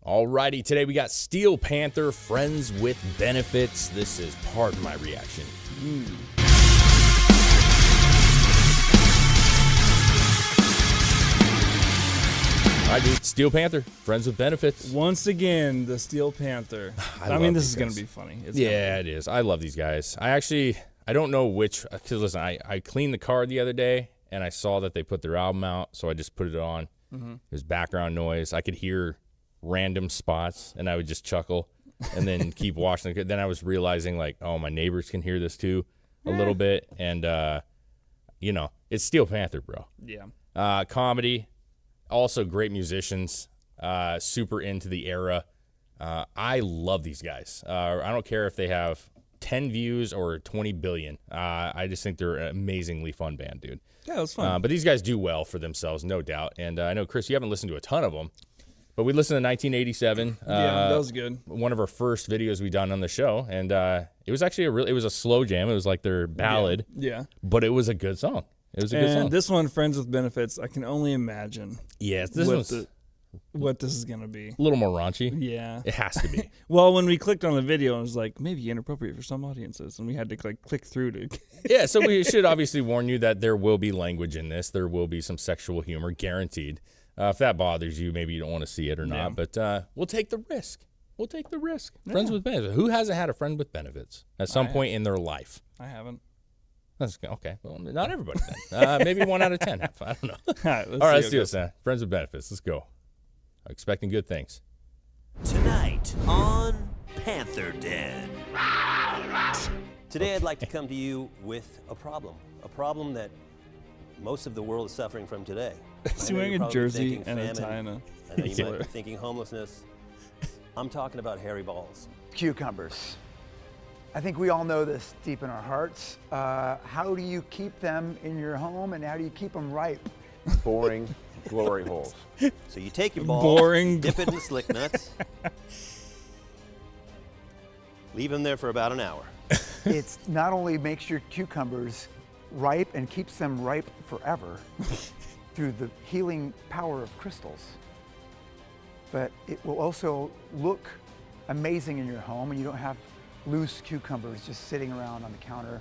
Alrighty, today we got Steel Panther, Friends with Benefits. This is part of my reaction. All right, dude, Steel Panther, Friends with Benefits. Once again, the Steel Panther. I mean, this is going to be funny. It is. I love these guys. I don't know which, because listen, I cleaned the car the other day, and I saw that they put their album out, so I just put it on. There's background noise. I could hear random spots, and I would just chuckle and then keep watching. Then I was realizing, like, oh, my neighbors can hear this too a little bit. And, it's Steel Panther, bro. Yeah. Comedy, also great musicians, super into the era. I love these guys. I don't care if they have 10 views or 20 billion. I just think they're an amazingly fun band, dude. Yeah, it was fun. But these guys do well for themselves, no doubt. And I know, Chris, you haven't listened to a ton of them. But we listened to 1987. Yeah, that was good. One of our first videos we done on the show, and it was actually it was a slow jam. It was like their ballad. Yeah. But it was a good song. It was a good song. This one, Friends with Benefits, I can only imagine. Yeah, this one's what this is gonna be. A little more raunchy. Yeah, it has to be. Well, when we clicked on the video, it was like maybe inappropriate for some audiences, and we had to click through to. Yeah, so we should obviously warn you that there will be language in this. There will be some sexual humor, guaranteed. If that bothers you, maybe you don't want to see it or not, but we'll take the risk. We'll take the risk. Yeah. Friends with benefits. Who hasn't had a friend with benefits at some point in their life? I haven't. That's okay. Well, not everybody then. Maybe 1 out of 10 have. I don't know. All right, let's do this then. Friends with benefits. Let's go. I'm expecting good things. Tonight on Panther Den. Today I'd like to come to you with a problem that most of the world is suffering from today. Is he wearing a jersey and a tie? I know you might be thinking homelessness. I'm talking about hairy balls. Cucumbers. I think we all know this deep in our hearts. How do you keep them in your home, and how do you keep them ripe? Boring glory holes. So you take your balls, dip it in the slick nuts, leave them there for about an hour. It not only makes your cucumbers ripe and keeps them ripe forever through the healing power of crystals, but it will also look amazing in your home, and you don't have loose cucumbers just sitting around on the counter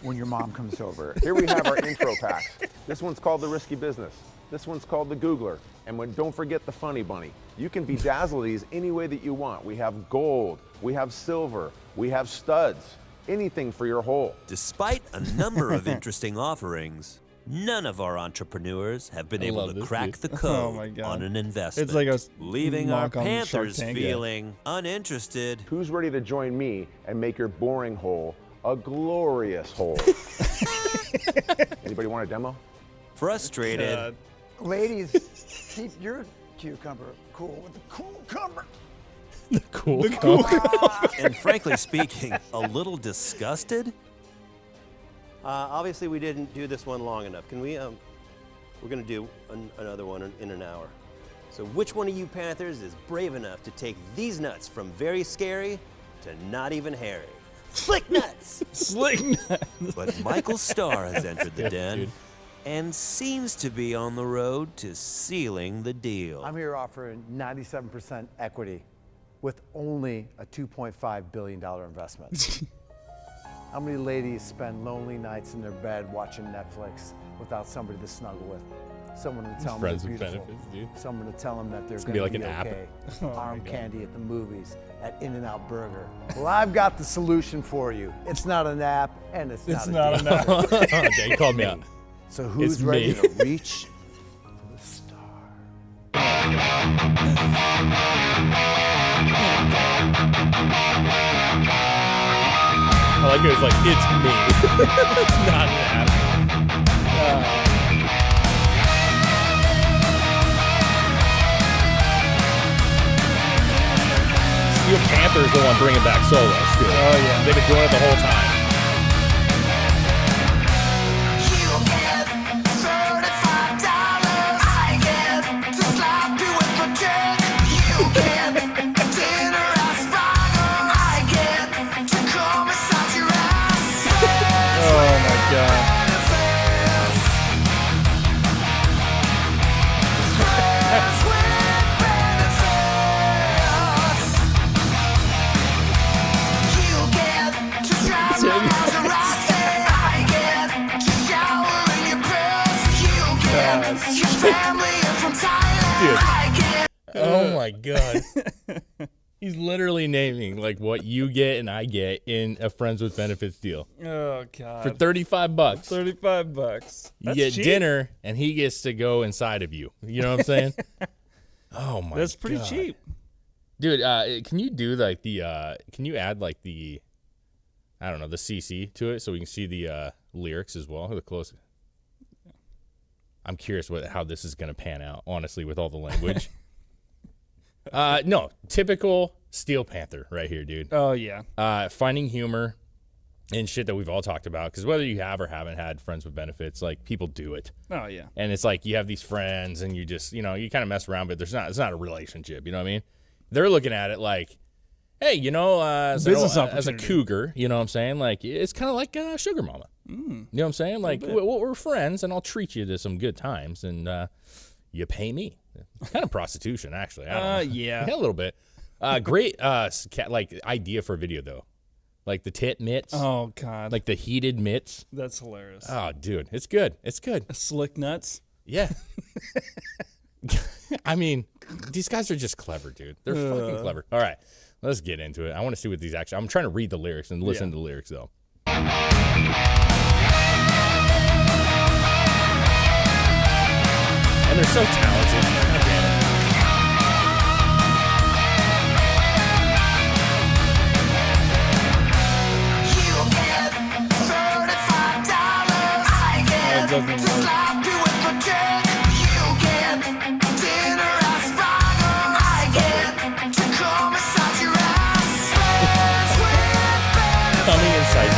when your mom comes over. Here we have our intro packs. This one's called the Risky Business. This one's called the Googler. And don't forget the Funny Bunny. You can bedazzle these any way that you want. We have gold, we have silver, we have studs, anything for your hole. Despite a number of interesting offerings, none of our entrepreneurs have been able to crack the code on an investment. It's like leaving our Panthers feeling uninterested. Who's ready to join me and make your boring hole a glorious hole? Anybody want a demo? Frustrated. Ladies, keep your cucumber cool with the cool cumber. The cool cumber. And frankly speaking, a little disgusted. Obviously, we didn't do this one long enough. Can we? We're gonna do another one in an hour. So which one of you Panthers is brave enough to take these nuts from very scary to not even hairy? Slick nuts! Slick nuts! But Michael Starr has entered the den and seems to be on the road to sealing the deal. I'm here offering 97% equity with only a $2.5 billion investment. How many ladies spend lonely nights in their bed watching Netflix without somebody to snuggle with? Someone to tell them they're beautiful. Someone to tell them that they're going to be like an okay. Arm candy at the movies, at In-N-Out Burger. Well, I've got the solution for you. It's not an app, and it's not an app. He called me out. So who's ready to reach for the star? I like it was like, it's me. It's not an app. Steel Panther is the one bringing back solos, too. Oh, yeah. They've been doing it the whole time. my God. He's literally naming like what you get and I get in a friends with benefits deal. Oh God. For $35. $35. You That's get cheap. dinner and he gets to go inside of you. You know what I'm saying? Oh my That's pretty God. cheap. Dude, can you do like can you add like the CC to it so we can see the lyrics as well? The close. I'm curious how this is going to pan out, honestly, with all the language. No, typical Steel Panther right here, dude. Oh yeah. Finding humor in shit that we've all talked about, because whether you have or haven't had friends with benefits, like people do it. Oh yeah. And it's like you have these friends and you just, you kind of mess around, but it's not a relationship, you know what I mean? They're looking at it like, hey, as Business a opportunity. cougar, you know what I'm saying? Like, it's kind of like Sugar Mama. You know what I'm saying? Like, we're friends and I'll treat you to some good times and you pay me. Kind of prostitution, actually. I don't know. Yeah. Yeah, a little bit. Great idea for a video, though. Like the tit mitts. Oh God. Like the heated mitts. That's hilarious. Oh, dude. It's good. It's good. Slick nuts. Yeah. I mean, these guys are just clever, dude. They're fucking clever. All right, let's get into it. I want to see what these actually. I'm trying to read the lyrics and listen to the lyrics though. And they're so talented. God damn it. Coming inside you.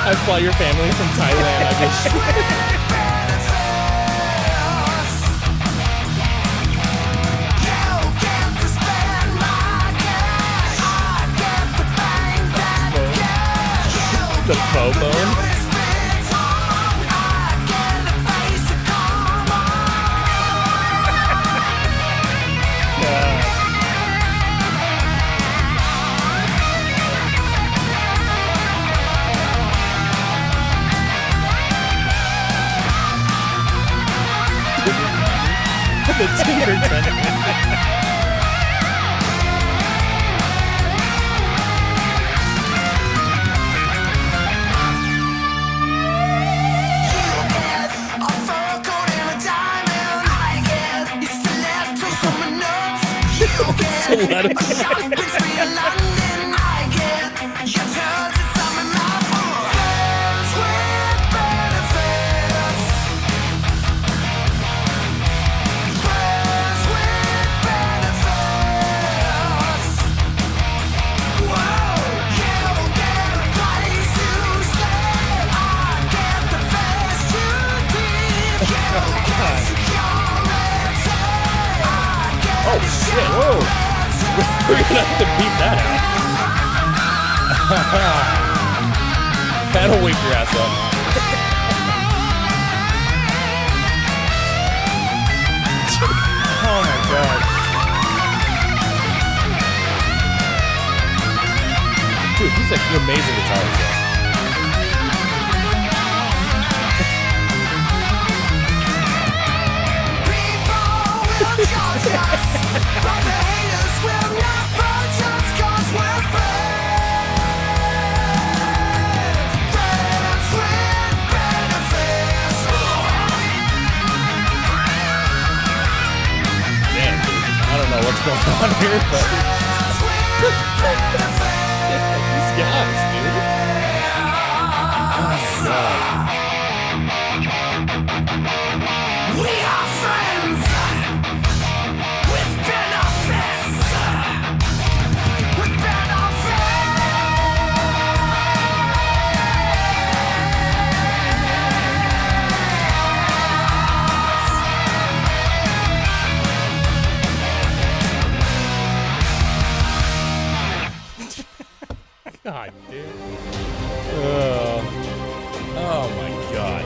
I fly your family from Thailand. I just. The bow bone. The Tinder trend. Oh shit! Whoa! We're gonna have to beat that out. That'll wake your ass up. Oh my god! Dude, he's an amazing guitarist. Damn, dude. I don't know what's going on here, but these guys, dude. Oh my god. We are friends with benefits. With benefits. God, dude. Oh my God.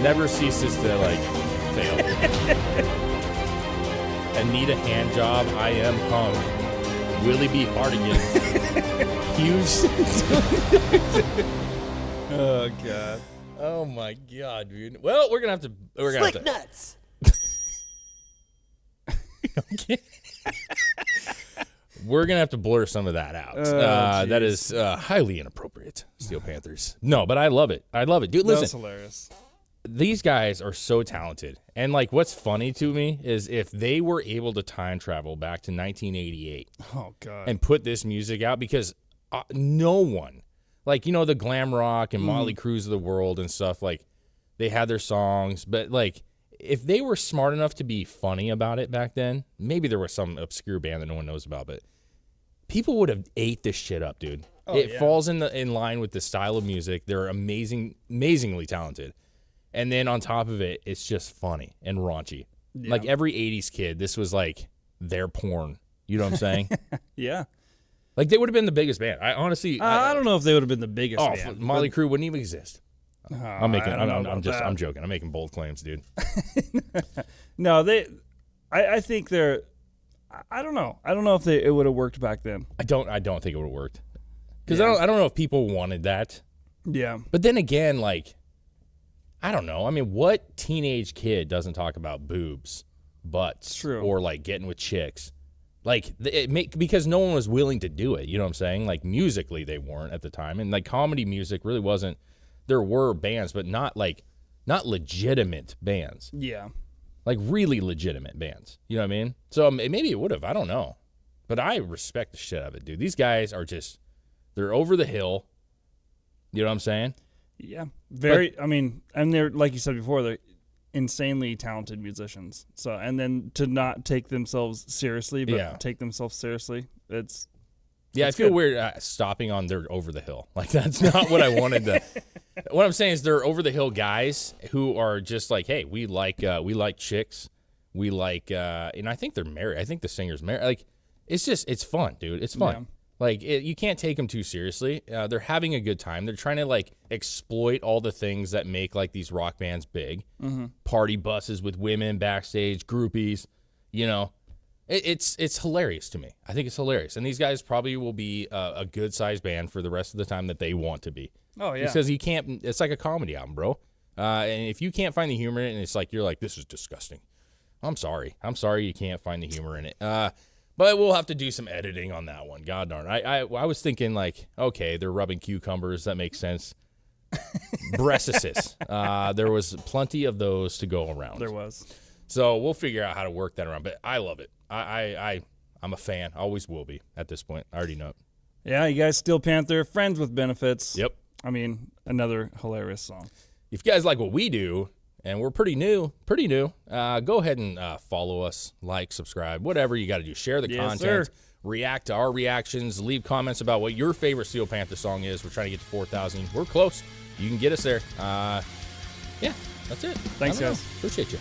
Never ceases to fail. Anita hand job. I am hung. Willie B. Hardigan. Hughes. Oh God. Oh my God, dude. Well, we're gonna have to. Slick nuts. We're gonna have to blur some of that out. That is highly inappropriate. Steel Panthers. No, but I love it. I love it, dude. That's Listen, hilarious. these guys are so talented, and what's funny to me is if they were able to time travel back to 1988 Oh God. and put this music out, because no one, the glam rock and Motley Crue's of the world and stuff, they had their songs, but if they were smart enough to be funny about it back then, maybe there was some obscure band that no one knows about, but people would have ate this shit up, dude. It falls in line with the style of music. They're amazingly talented. And then on top of it, it's just funny and raunchy. Yeah. Every 80s kid, this was their porn. You know what I'm saying? Yeah. They would have been the biggest band. I honestly, I don't know if they would have been the biggest. band, Motley Crue wouldn't even exist. I'm I'm joking. I'm making bold claims, dude. No, I think they're. I don't know. I don't know if it would have worked back then. I don't think it would have worked. Because I don't know if people wanted that. Yeah. But then again, I don't know. I mean, what teenage kid doesn't talk about boobs, butts, True. or getting with chicks? Because no one was willing to do it. You know what I'm saying? Musically, they weren't at the time, and comedy music really wasn't. There were bands, but not legitimate bands. Yeah. Really legitimate bands. You know what I mean? So maybe it would have. I don't know. But I respect the shit out of it, dude. These guys are they're over the hill. You know what I'm saying? Yeah. Very. I mean, and they're, like you said before, they're insanely talented musicians. So, and then to not take themselves seriously, but take themselves seriously, it's. Yeah, I feel good. weird stopping on they're over the hill. That's not what I wanted to. What I'm saying is they're over the hill guys who are just hey, we like chicks, we like, and I think they're married. I think the singer's married. It's fun, dude. It's fun. Yeah. You can't take them too seriously. They're having a good time. They're trying to exploit all the things that make these rock bands big. Mm-hmm. Party buses with women backstage, groupies. It's hilarious to me. I think it's hilarious. And these guys probably will be a good-sized band for the rest of the time that they want to be. Oh, yeah. Because you can't – it's like a comedy album, bro. And if you can't find the humor in it, and it's you're this is disgusting. I'm sorry. I'm sorry you can't find the humor in it. But we'll have to do some editing on that one. God darn. I was thinking, okay, they're rubbing cucumbers. That makes sense. Breastises. There was plenty of those to go around. There was. So we'll figure out how to work that around. But I love it. I'm a fan. Always will be at this point. I already know it. Yeah, you guys, Steel Panther, Friends with Benefits. Yep. I mean, another hilarious song. If you guys like what we do, and we're pretty new, go ahead and follow us, subscribe, whatever you got to do. Share the content, sir. React to our reactions, leave comments about what your favorite Steel Panther song is. We're trying to get to 4,000. We're close. You can get us there. Yeah, that's it. Thanks, guys. Appreciate you.